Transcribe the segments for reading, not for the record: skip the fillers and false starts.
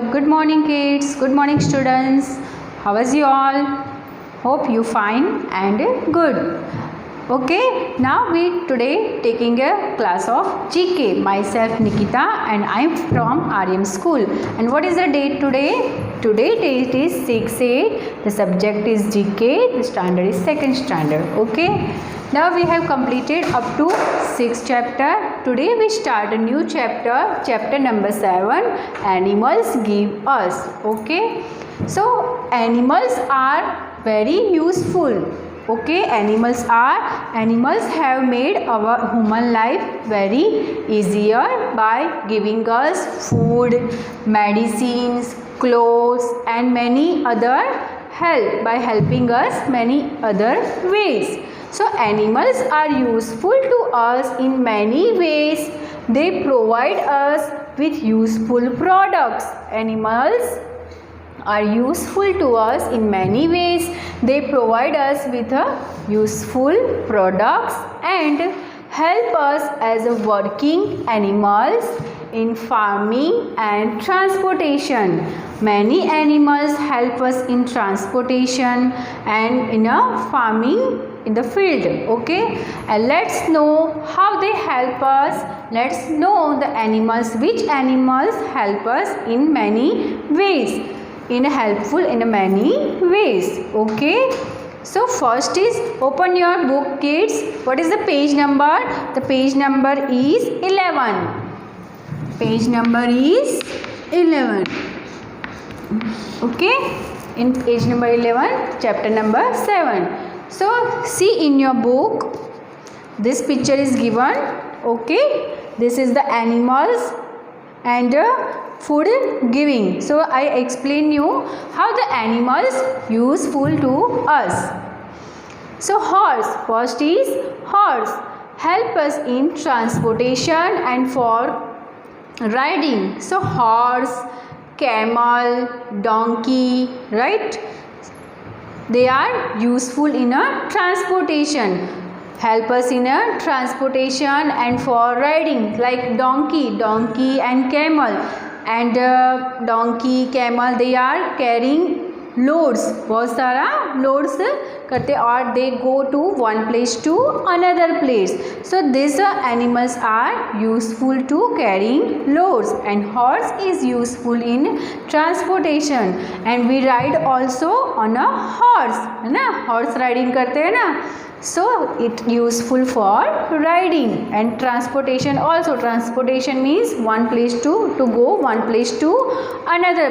Good morning kids. Good morning students. How is you all? Hope you fine and good. Okay, now we today taking a class of GK. Myself Nikita and I am from RM school. And what is the date today? Today date is 6/8. The subject is GK. The standard is second standard. Okay. Now we have completed up to 6 chapter. Today we start a new chapter. Chapter number 7. Animals give us. Okay. So animals are very useful. Okay, animals have made our human life very easier by giving us food, medicines, clothes and many other help, by helping us many other ways. So animals are useful to us in many ways. They provide us with useful products. Animals are useful to us in many ways. They provide us with useful products and help us as a working animals in farming and transportation. Many animals help us in transportation and in farming in the field. Okay, and let's know how they help us. Let's know the animals, which animals help us in many ways, helpful in many ways. Okay, so first is open your book kids. What is the page number? The page number is 11. Page number is 11. Okay, in page number 11 chapter number 7. So see in your book, this picture is given. Okay, this is the animals and food giving. So I explain you how the animals useful to us. So horse, first is horse help us in transportation and for riding. So horse, camel, donkey, right, they are useful in transportation, help us in transportation and for riding, like donkey and camel. And donkey, camel, they are carrying loads, बहुत सारा loads करते, और they go to one place to another place. So these animals are useful to carrying loads, and horse is useful in transportation. And we ride also on a horse, है ना, horse riding करते हैं ना. So it useful for riding and transportation also. Transportation means one place to go one place to another.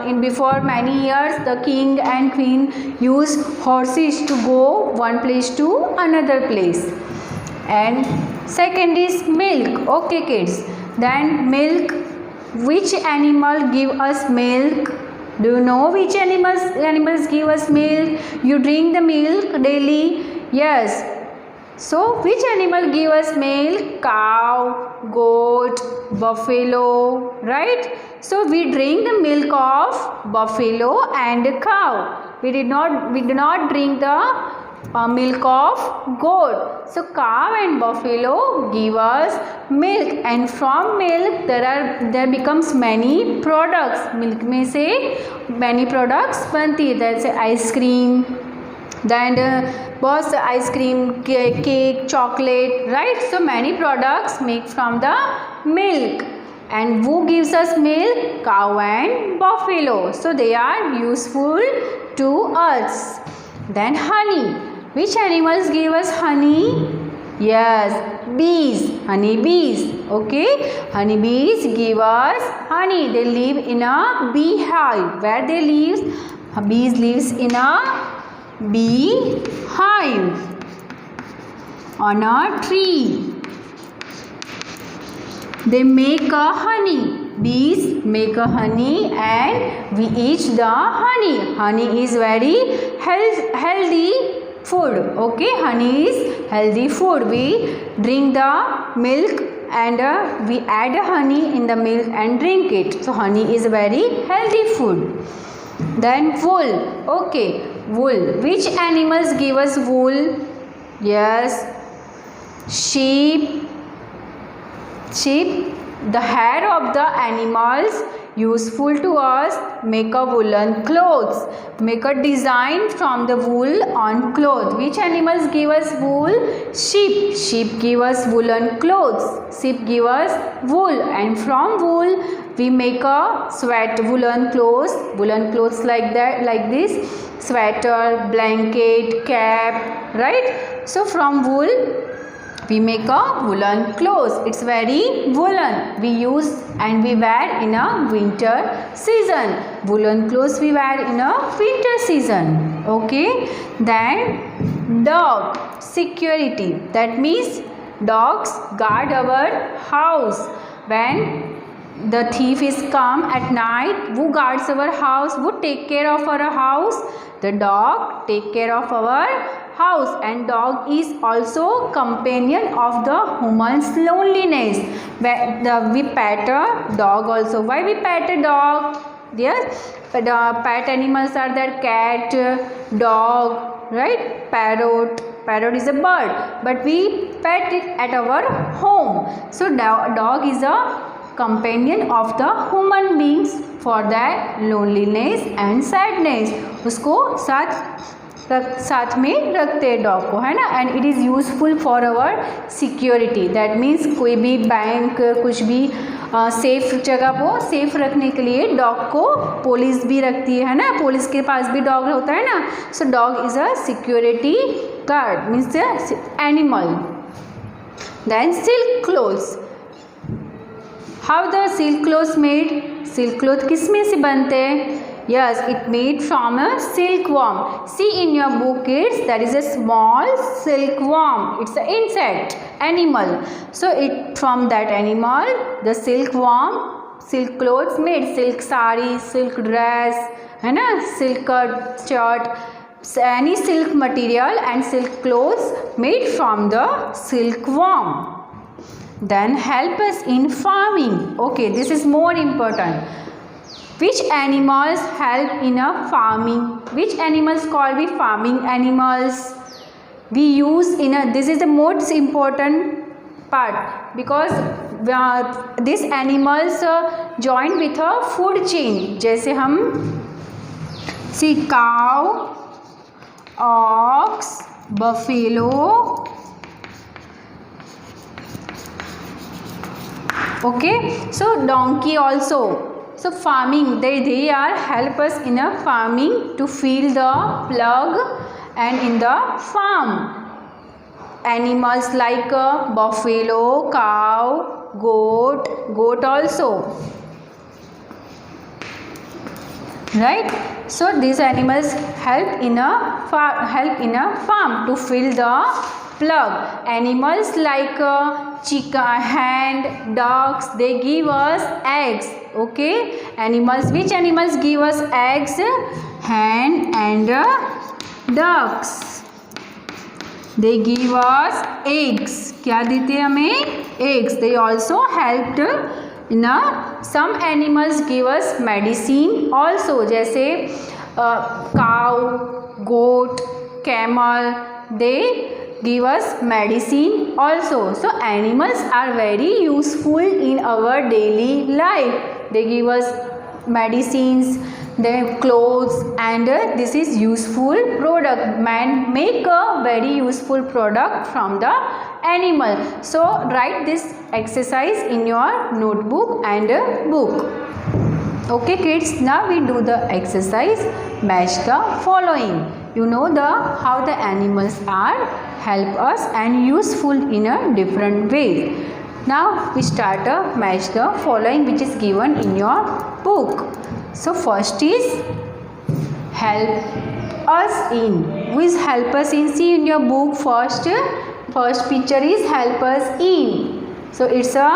In before many years the king and queen use horses to go one place to another place. And second is milk. Okay kids, then milk, which animal give us milk? Do you know which animals give us milk? You drink the milk daily. Yes. So which animal give us milk? Cow, goat, buffalo, right? So we drink the milk of buffalo and cow. We do not drink the milk of goat. So cow and buffalo give us milk, and from milk there becomes many products. Milk में से many products बनती है. जैसे ice cream, then बहुत से ice cream, cake, chocolate, right? So many products make from the milk. And who gives us milk? Cow and buffalo. So they are useful to us. Then honey. Which animals give us honey? Yes, bees, honey bees. Okay, honey bees give us honey. They live in a beehive. Where they live? Bees lives in a bee hive on a tree. They make a honey. Bees make a honey and we eat the honey. Honey is very healthy food. Okay, honey is healthy food. We drink the milk and we add honey in the milk and drink it. So honey is very healthy food. Then wool. Okay, wool. Which animals give us wool? Yes, sheep. The hair of the animals useful to us. Make a woolen clothes. Make a design from the wool on cloth. Which animals give us wool? Sheep. Sheep give us woolen clothes. Sheep give us wool, and from wool we make a woolen clothes. Woolen clothes like that, like this: sweater, blanket, cap, right? So from wool we make a woolen clothes. It's very woolen. We use and we wear in a winter season. Woolen clothes we wear in a winter season. Okay. Then dog, security. That means dogs guard our house. When the thief is come at night, who guards our house? Who take care of our house? The dog take care of our house. And dog is also companion of the human's loneliness. We pet a dog also. Why we pet a dog? Yes, pet animals are there: cat, dog, right? Parrot is a bird, but we pet it at our home. So dog is a companion of the human beings for that loneliness and sadness. उसको साथ में रखते हैं dog को, है ना. And it is useful for our security. That means कोई भी बैंक, कुछ भी सेफ जगह को सेफ रखने के लिए डॉग को पुलिस भी रखती है ना. पुलिस के पास भी डॉग होता है ना. So dog is a security guard, means animal. Then silk clothes. How the silk clothes made? Silk cloth किस में से बनते हैं? Yes, it made from a silkworm. See in your book, kids, there is a small silkworm. It's an insect animal. So from that animal, the silkworm, silk clothes made. Silk sari, silk dress, है ना, silk shirt, any silk material and silk clothes made from the silkworm. Then help us in farming. Okay, this is more important. Which animals help in a farming? Which animals called we farming animals? We use in a, this is the most important part, because these animals join with a food chain. जैसे हम see cow, ox, buffalo, okay, so donkey also. So farming, they are help us in a farming to fill the plug and in the farm. Animals like buffalo, cow, goat also, right? So these animals help in a farm to fill the plug. Animals like chicken, hen, ducks, they give us eggs. Okay, animals, which animals give us eggs? Hen and ducks, they give us eggs. क्या देते हैं हमें? Eggs. They also helped in some animals give us medicine also, जैसे cow, goat, camel, they give us medicine also. So animals are very useful in our daily life. They give us medicines, their clothes, and this is useful product. Man make a very useful product from the animal. So write this exercise in your notebook and book. Okay kids, now we do the exercise. Match the following. You know how the animals are help us and useful in a different way. Now we start a match the following, which is given in your book. So first is help us in. Who is help us in? See in your book, first picture is help us in. So it's a,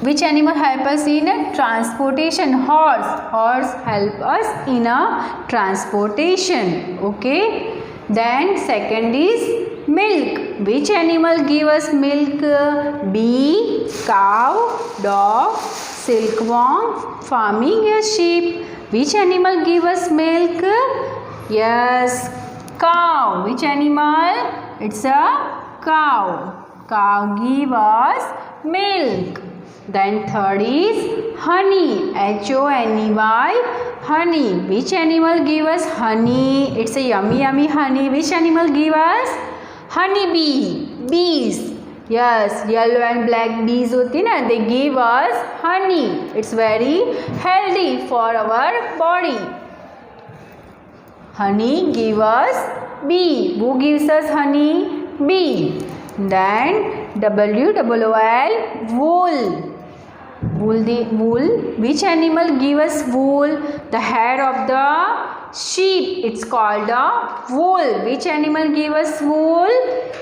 which animal help us in transportation? Horse. Horse help us in a transportation. Okay. Then second is milk. Which animal give us milk? Bee, cow, dog, silkworm, farming a sheep. Which animal give us milk? Yes, cow. Which animal? It's a cow. Cow give us milk. Then third is honey, H-O-N-E-Y, honey. Which animal give us honey? It's a yummy yummy honey. Which animal give us? Honey bee, bees. Yes, yellow and black bees होती ना, they give us honey. It's very healthy for our body. Honey give us bee. Who gives us honey? Bee. Then W-O-O-L, wool. Wool. Which animal give us wool? The hair of the sheep. It's called a wool. Which animal give us wool?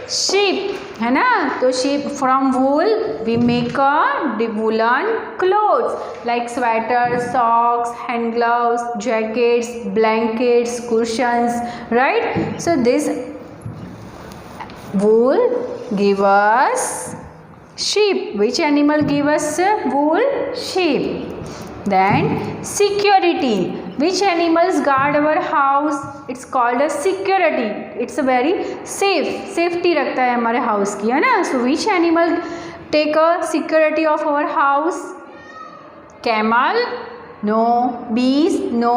Sheep. है ना? तो sheep, from wool we make a woolen clothes like sweaters, socks, hand gloves, jackets, blankets, cushions. Right? So this wool give us sheep. Which animal give us wool? Sheep. Then security. Which animals guard our house? It's called a security. It's a very safe. Safety रखता है हमारे house की, है ना? So which animal take a security of our house? Camel? No. Bees? No.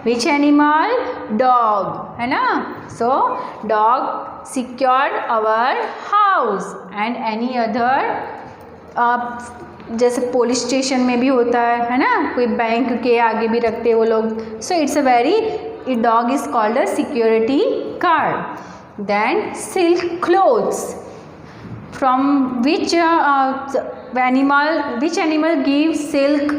Which animal? Dog, है ना? So dog secured our house. And any other जैसे police station में भी होता है ना, कोई बैंक के आगे भी रखते हैं वो लोग. So it's a very, a dog is called a security guard. Then silk clothes. From which animal gives silk?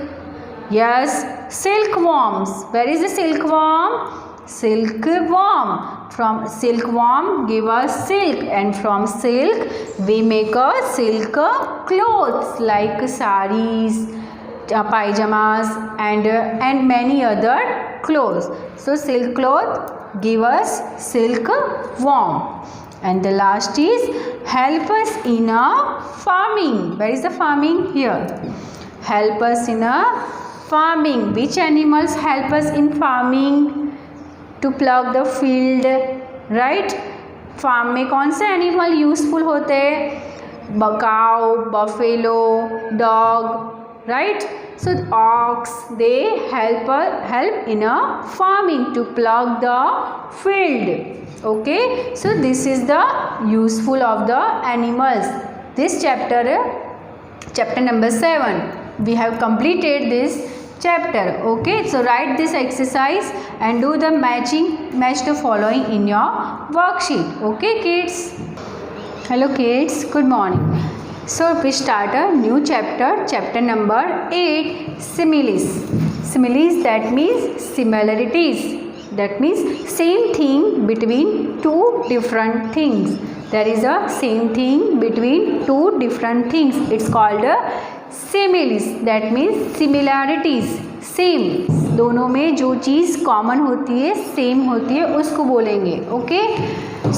Yes, silkworms. Where is the silkworm? Silkworm. From silkworm give us silk, and from silk we make a silk clothes like saris, pajamas, and many other clothes. So silk cloth give us silkworm. And the last is help us in a farming. Where is the farming? Here. Help us in a farming. Which animals help us in farming? To plug the field, right? Form में कौन से animal useful होते हैं? cow, buffalo, dog, right? So ox, they help in a farming to plug the field. Okay, so this is the useful of the animals. This chapter number 7, we have completed this chapter. Okay, so write this exercise and do the match the following in your worksheet. Okay kids, hello kids, good morning. So we start a new chapter number 8, similes. Similes, that means similarities, that means same thing between two different things. There is a same thing between two different things. It's called a similes, that means similarities. Same, दोनों में जो चीज़ common होती है, same होती है, उसको बोलेंगे. Okay,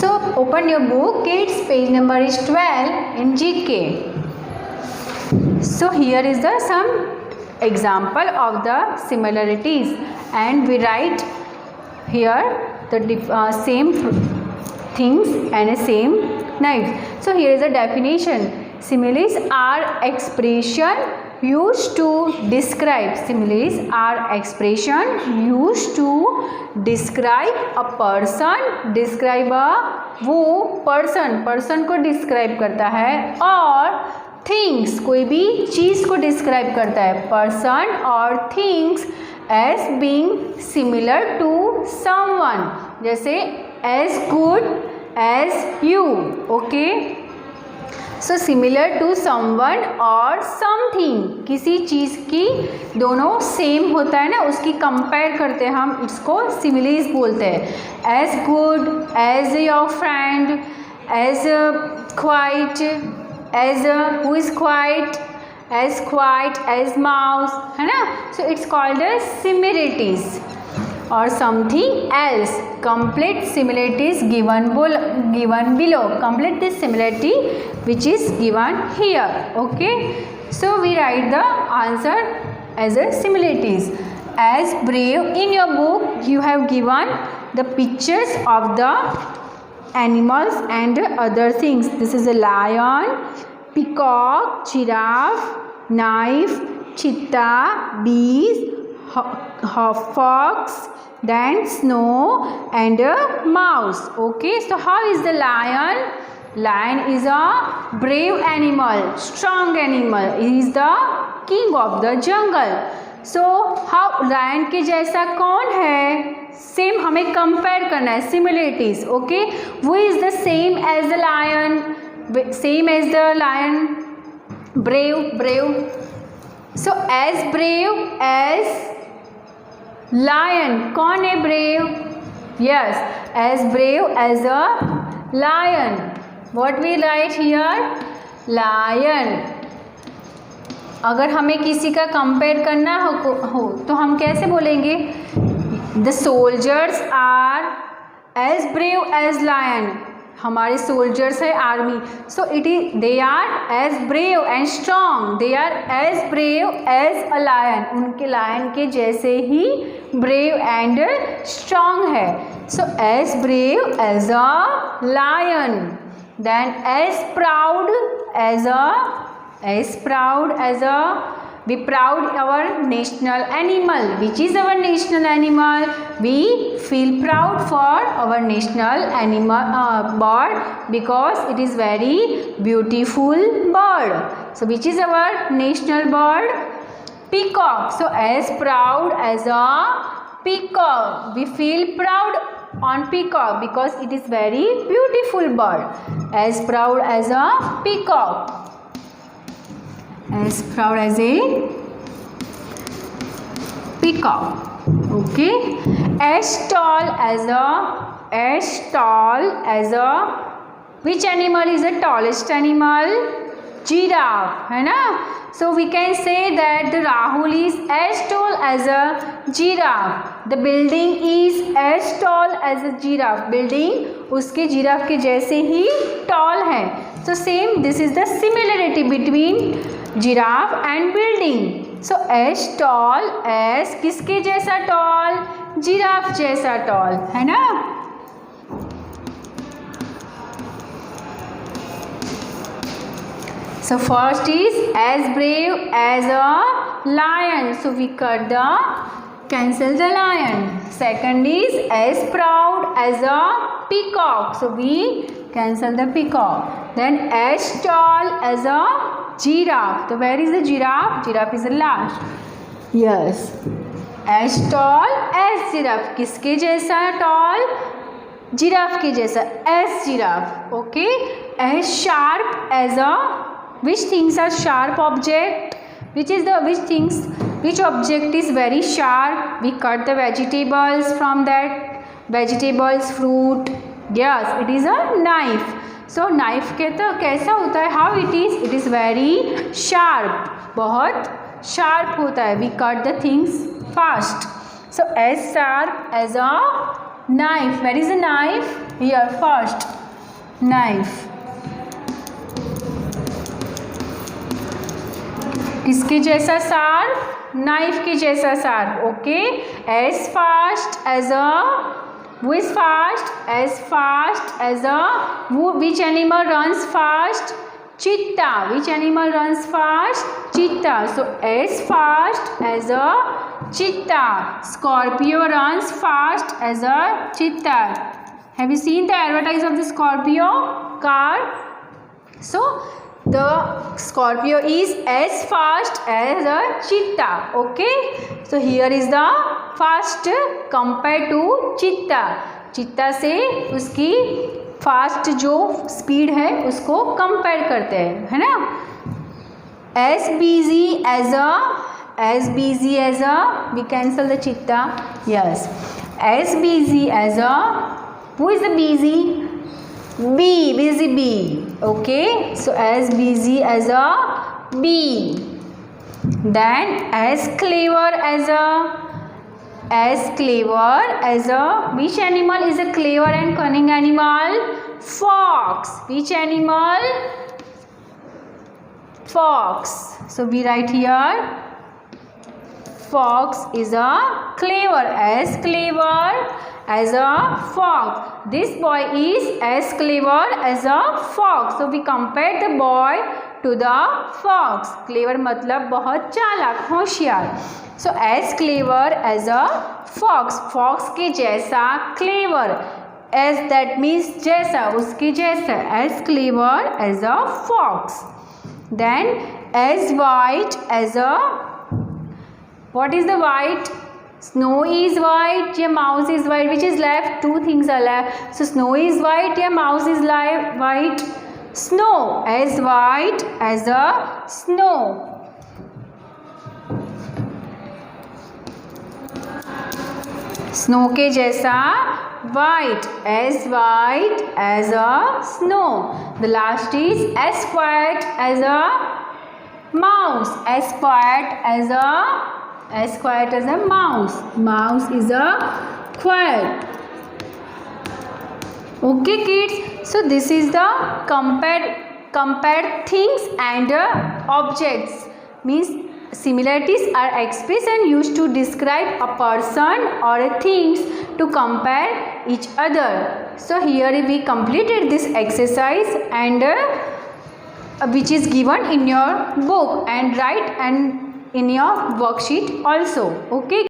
so open your book kids, page number is 12 in GK. So here is the some example of the similarities, and we write here the same things and a same knife. So here is the definition. Similes are expression used to describe. Similes are expression used to describe a person. Describe a, वो person को describe करता है, और things, कोई भी चीज़ को describe करता है. person और things as being similar to someone, जैसे as good as you. Okay, so similar to someone और समथिंग, किसी चीज़ की दोनों सेम होता है ना, उसकी कंपेयर करते हैं हम, इसको सिमिलीज बोलते हैं. As good, as your friend, as quiet, as who is quiet, as mouse, है ना. So it's called as similarities. और something else, complete similarities given below. Complete this similarity which is given here. Okay, so we write the answer as a similarities. As brave, in your book you have given the pictures of the animals and other things. This is a lion, peacock, giraffe, knife, cheetah, bees, fox, then snow and a mouse. Okay, so how is the lion? Lion is a brave animal, strong animal. He is the king of the jungle. So how lion के जैसा कौन है? Same हमें compare करना है, similarities. Okay, वो is the same as the lion, same as the lion, brave. So as brave as lion. कौन है brave? Yes, as brave as a lion. What we write here? Lion. अगर हमें किसी का compare करना हो तो हम कैसे बोलेंगे? The soldiers are as brave as lion. हमारे सोल्जर्स है army. So it is they are as brave and strong. They are as brave as a lion. उनके लायन के जैसे ही ब्रेव एंड स्ट्रॉन्ग है. So as brave as a lion. Then as proud as a we proud our national animal. Which is our national animal? We feel proud for our national animal bird because it is very beautiful bird. So which is our national bird? Peacock. So as proud as a peacock. We feel proud on peacock because it is very beautiful bird. As proud as a peacock. As proud as a peacock. Okay. As tall as a which animal is the tallest animal? Giraffe, है ना? So we can say that the Rahul is as tall as a giraffe. The building is as tall as a giraffe. Building उसके giraffe के जैसे ही tall है. So same, this is the similarity between giraffe and building. So as tall as किसके जैसा tall? Giraffe जैसा tall, है ना? So first is as brave as a lion. So we cut the cancel the lion. Second is as proud as a peacock. So we cancel the peacock. Then as tall as a giraffe. So where is the giraffe? Giraffe is the last. Yes. As tall as giraffe. किसके जैसा tall? Giraffe के जैसा. As giraffe. Okay. As sharp as a. Which things are sharp object? Which object is very sharp? We cut the vegetables from that. Vegetables, fruit. Yes, it is a knife. So knife के तो कैसा होता है? How it is? It is very sharp. बहुत sharp होता है. We cut the things fast. So as sharp as a knife. Where is the knife? Here first. Knife. किसके जैसा शार्प? नाइफ के जैसा sharp. Okay. As fast as a. Who is fast? As fast as a. Which animal runs fast? Cheetah. Which animal runs fast? Cheetah. So as fast as a cheetah. Scorpio runs fast as a cheetah. Have you seen the advertise of the Scorpio car? So the Scorpio is as fast as a cheetah. Okay. So here is the fast compared to cheetah. cheetah से उसकी fast जो speed है उसको compare करते हैं, है ना? as busy as a. We cancel the cheetah. Yes. As busy as a. Who is the busy? Bee. Busy bee. Okay. So as busy as a bee. Then as clever as a. Which animal is a clever and cunning animal? Fox. Which animal? Fox. So we write here fox is a clever as a fox. This boy is as clever as a fox. So we compare the boy to the fox. Clever मतलब बहुत चालाक, होशियार. So as clever as a fox. Fox के जैसा clever. As that means जैसा, उसके जैसा. As clever as a fox. Then as white as a, what is the white? Snow is white या mouse is white, which is left? Two things are left. So snow is white या mouse is white? Snow. As white as a snow. Snow के जैसा white. As white as a snow. The last is as quiet as a mouse. As quiet as a mouse. Mouse is a quiet. Okay kids, so this is the compare things and objects. Means similarities are expressed and used to describe a person or things to compare each other. So here we completed this exercise and which is given in your book, and write and in your worksheet also. Okay.